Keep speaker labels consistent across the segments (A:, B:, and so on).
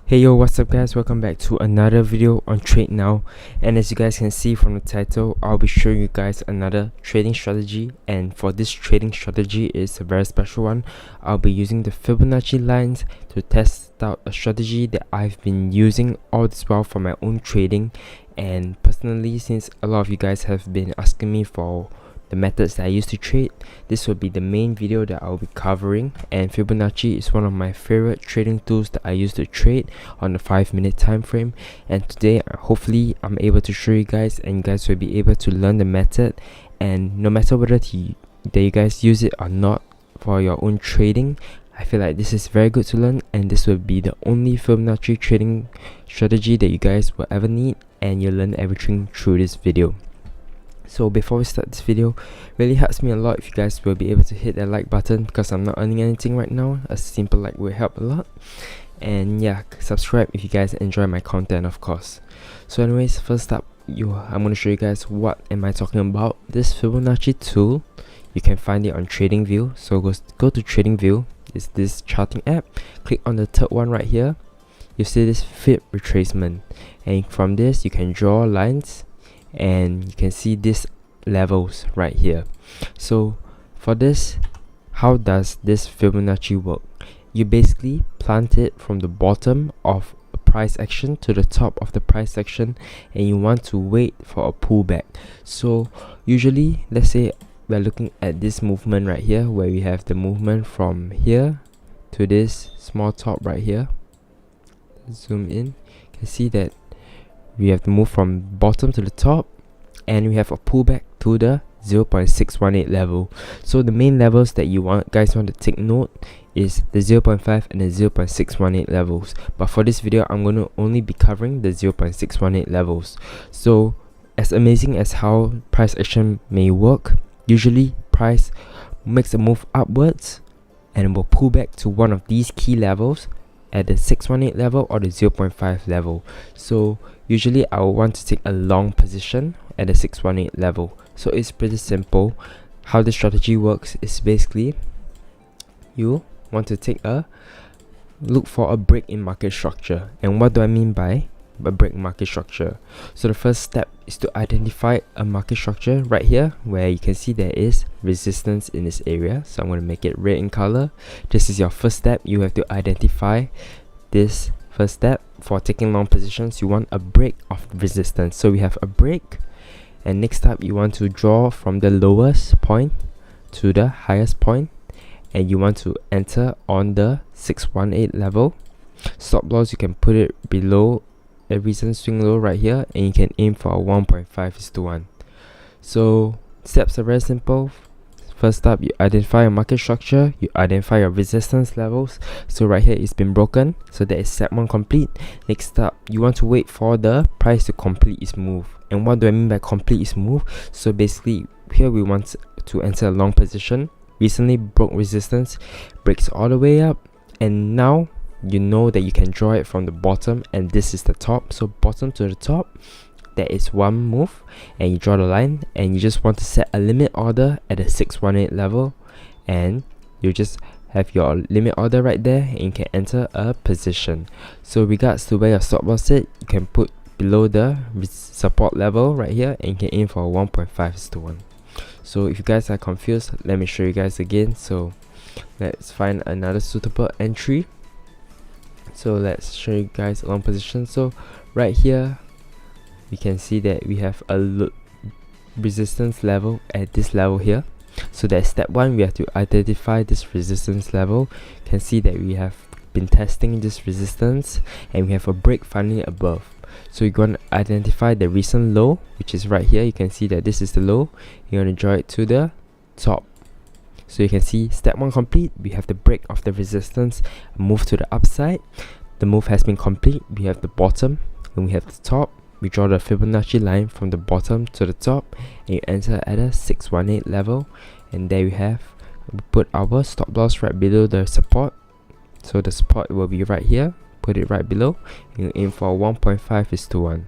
A: Hey yo, what's up guys, welcome back to another video on Trade Now. And as you guys can see from the title, I'll be showing you guys another trading strategy, and for this trading strategy is a very special one. I'll be using the Fibonacci lines to test out a strategy that I've been using all this while for my own trading. And personally, since a lot of you guys have been asking me for the methods that I used to trade, this will be the main video that I'll be covering. And Fibonacci is one of my favorite trading tools that I use to trade on the 5-minute time frame, and today hopefully I'm able to show you guys, and you guys will be able to learn the method. And no matter whether you guys use it or not for your own trading, I feel like this is very good to learn, and this will be the only Fibonacci trading strategy that you guys will ever need, and you'll learn everything through this video. So before we start this video, really helps me a lot if you guys will be able to hit that like button, because I'm not earning anything right now. A simple like will help a lot. And yeah, subscribe if you guys enjoy my content, of course. So anyways, first up, I'm going to show you guys what am I talking about. This Fibonacci tool, you can find it on TradingView. So go to TradingView. It's this charting app. Click on the third one right here. You see this Fib retracement, and from this you can draw lines, and you can see these levels right here. So for this, how does this Fibonacci work? You basically plant it from the bottom of a price action to the top of the price action, and you want to wait for a pullback. So usually, let's say we're looking at this movement right here, where we have the movement from here to this small top right here. Zoom in, you can see that we have to move from bottom to the top, and we have a pullback to the 0.618 level. So the main levels that you guys want to take note is the 0.5 and the 0.618 levels, but for this video I'm going to only be covering the 0.618 levels. So as amazing as how price action may work, usually price makes a move upwards and will pull back to one of these key levels at the 618 level or the 0.5 level. So usually I will want to take a long position at the 618 level. So it's pretty simple. How the strategy works is basically you want to take a look for a break in market structure. And what do I mean by a break market structure? So the first step is to identify a market structure right here, where you can see there is resistance in this area. So I'm going to make it red in color. This is your first step. You have to identify this first step. For taking long positions, you want a break of resistance. So we have a break, and next up you want to draw from the lowest point to the highest point, and you want to enter on the 618 level. Stop loss, you can put it below a recent swing low right here, and you can aim for a 1.5:1. So steps are very simple. First up, you identify a market structure, you identify your resistance levels. So right here it's been broken, so that is step 1 complete. Next up, you want to wait for the price to complete its move. And what do I mean by complete its move? So basically here we want to enter a long position. Recently broke resistance, breaks all the way up, and now you know that you can draw it from the bottom, and this is the top. So bottom to the top, there is one move, and you draw the line, and you just want to set a limit order at the 618 level, and you just have your limit order right there, and you can enter a position. So regards to where your stop loss is, you can put below the support level right here, and you can aim for a 1.5:1. So if you guys are confused, let me show you guys again. So let's find another suitable entry. So let's show you guys a long position. So right here we can see that we have a resistance level at this level here. So that's step 1. We have to identify this resistance level. You can see that we have been testing this resistance, and we have a break finally above. So you're going to identify the recent low, which is right here. You can see that this is the low. You're going to draw it to the top. So you can see step 1 complete. We have the break of the resistance, move to the upside. The move has been complete. We have the bottom and we have the top. We draw the Fibonacci line from the bottom to the top, and you enter at a 618 level, and there we put our stop loss right below the support. So the support will be right here. Put it right below, and you aim for 1.5:1.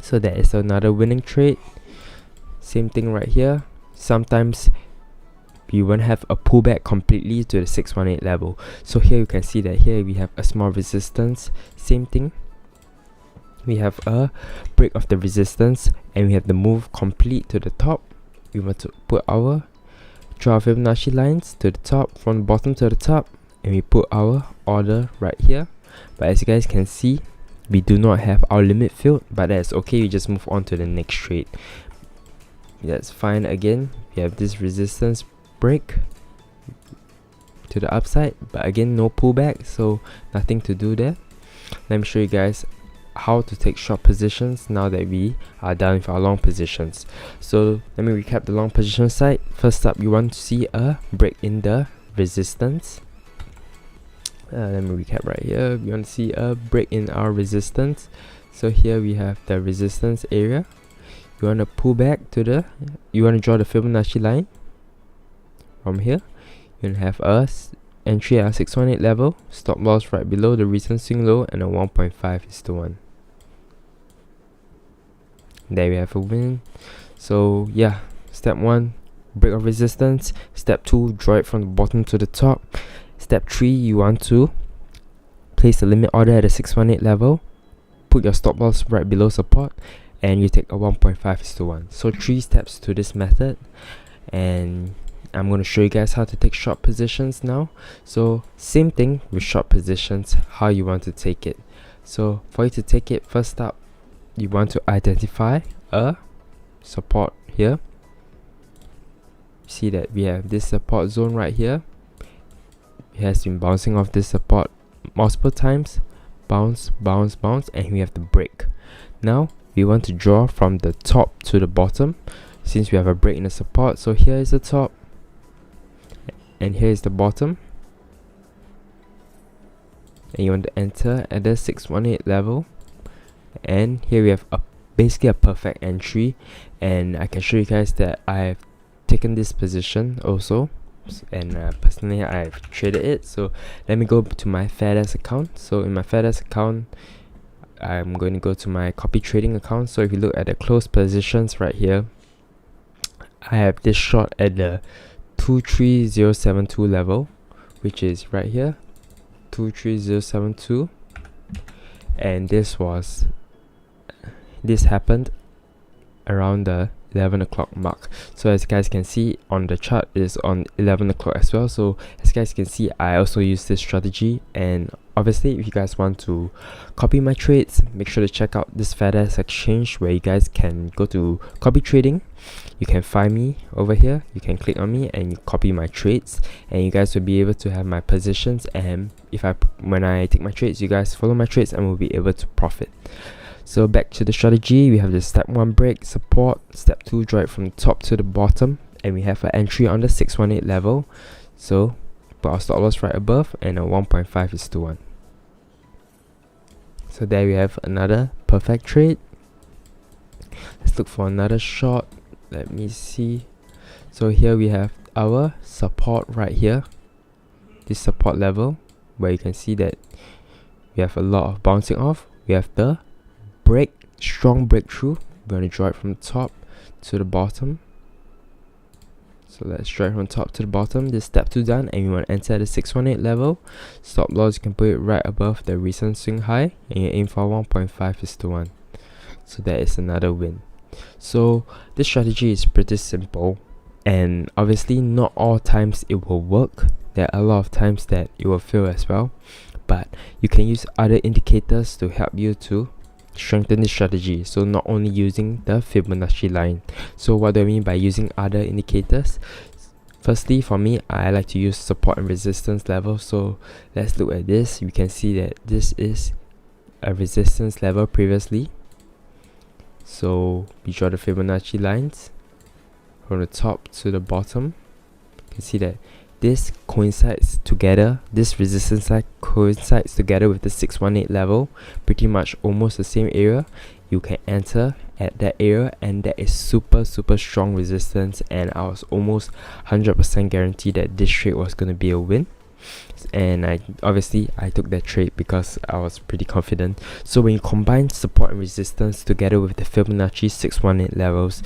A: So that is another winning trade. Same thing right here. Sometimes we won't have a pullback completely to the 618 level. So here you can see that here we have a small resistance. Same thing, we have a break of the resistance, and we have the move complete to the top. We want to put our draw Fibonacci lines to the top, from the bottom to the top, and we put our order right here. But as you guys can see, we do not have our limit filled, but that's okay. We just move on to the next trade. That's fine. Again, we have this resistance break to the upside, but again, no pullback, so nothing to do there. Let me show you guys how to take short positions now that we are done with our long positions. So let me recap the long position side. First up, you want to see a break in the resistance. Let me recap right here. We want to see a break in our resistance. So here we have the resistance area. You want to pull back to the, you want to draw the Fibonacci line from here. You want to have a entry at 618 level, stop loss right below the recent swing low, and a 1.5:1. There we have a win. So yeah, step 1, break of resistance. Step 2, draw it from the bottom to the top. Step 3, you want to place the limit order at a 618 level, put your stop loss right below support, and you take a 1.5:1. So 3 steps to this method, and I'm going to show you guys how to take short positions now. So same thing with short positions, how you want to take it. So for you to take it, first up, you want to identify a support here. See that we have this support zone right here. It has been bouncing off this support multiple times, bounce, bounce, bounce, and we have the break. Now we want to draw from the top to the bottom, since we have a break in the support. So here is the top, and here is the bottom, and you want to enter at the 618 level, and here we have basically a perfect entry. And I can show you guys that I've taken this position also, and personally I've traded it. So let me go to my FedEx account. So in my FedEx account, I'm going to go to my copy trading account. So if you look at the closed positions right here, I have this short at the 23072 level, which is right here, 23072, and this happened around the 11 o'clock mark. So as you guys can see on the chart, it is on 11 o'clock as well. So as you guys can see, I also use this strategy. And obviously, if you guys want to copy my trades, make sure to check out this FedEx exchange, where you guys can go to copy trading. You can find me over here, you can click on me and you copy my trades, and you guys will be able to have my positions. And when I take my trades, you guys follow my trades and will be able to profit. So back to the strategy, we have the step 1 break, support. Step 2, draw it from the top to the bottom, and we have an entry on the 618 level. So put our stop loss right above, and a 1.5:1. So there we have another perfect trade. Let's look for another short. Let me see. So here we have our support right here, this support level, where you can see that we have a lot of bouncing off. We have the break, strong breakthrough. We're going to draw it from the top to the bottom. So let's draw it from top to the bottom. This step 2 done, and we want to enter the 618 level. Stop loss, you can put it right above the recent swing high, and you aim for 1.5:1. So that is another win. So this strategy is pretty simple, and obviously not all times it will work. There are a lot of times that it will fail as well, but you can use other indicators to help you to strengthen this strategy. So not only using the Fibonacci line. So what do I mean by using other indicators? Firstly, for me, I like to use support and resistance level. So let's look at this. You can see that this is a resistance level previously. So we draw the Fibonacci lines from the top to the bottom. You can see that this coincides together, this resistance line coincides together with the 618 level, pretty much almost the same area. You can enter at that area, and that is super strong resistance, and I was almost 100% guaranteed that this trade was going to be a win. And I took that trade because I was pretty confident. So when you combine support and resistance together with the Fibonacci 618 levels,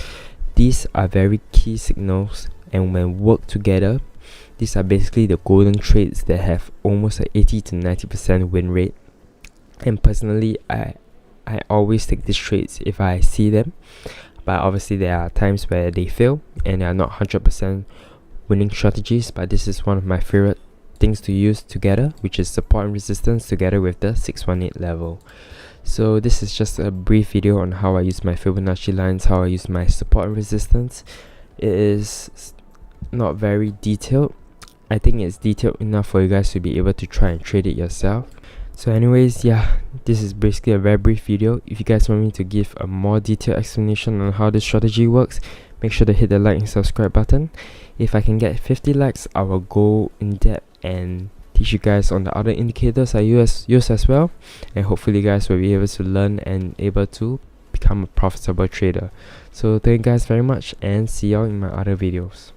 A: these are very key signals and when work together, these are basically the golden trades that have almost a 80 to 90% win rate. And personally, I always take these trades if I see them, but obviously there are times where they fail and they are not 100% winning strategies, but this is one of my favorite things to use together, which is support and resistance together with the 618 level. So this is just a brief video on how I use my Fibonacci lines, how I use my support and resistance. It is not very detailed. I think it's detailed enough for you guys to be able to try and trade it yourself. So anyways, yeah, this is basically a very brief video. If you guys want me to give a more detailed explanation on how this strategy works, make sure to hit the like and subscribe button. If I can get 50 likes, I will go in depth and teach you guys on the other indicators I use as well, and hopefully you guys will be able to learn and able to become a profitable trader. So thank you guys very much, and see y'all in my other videos.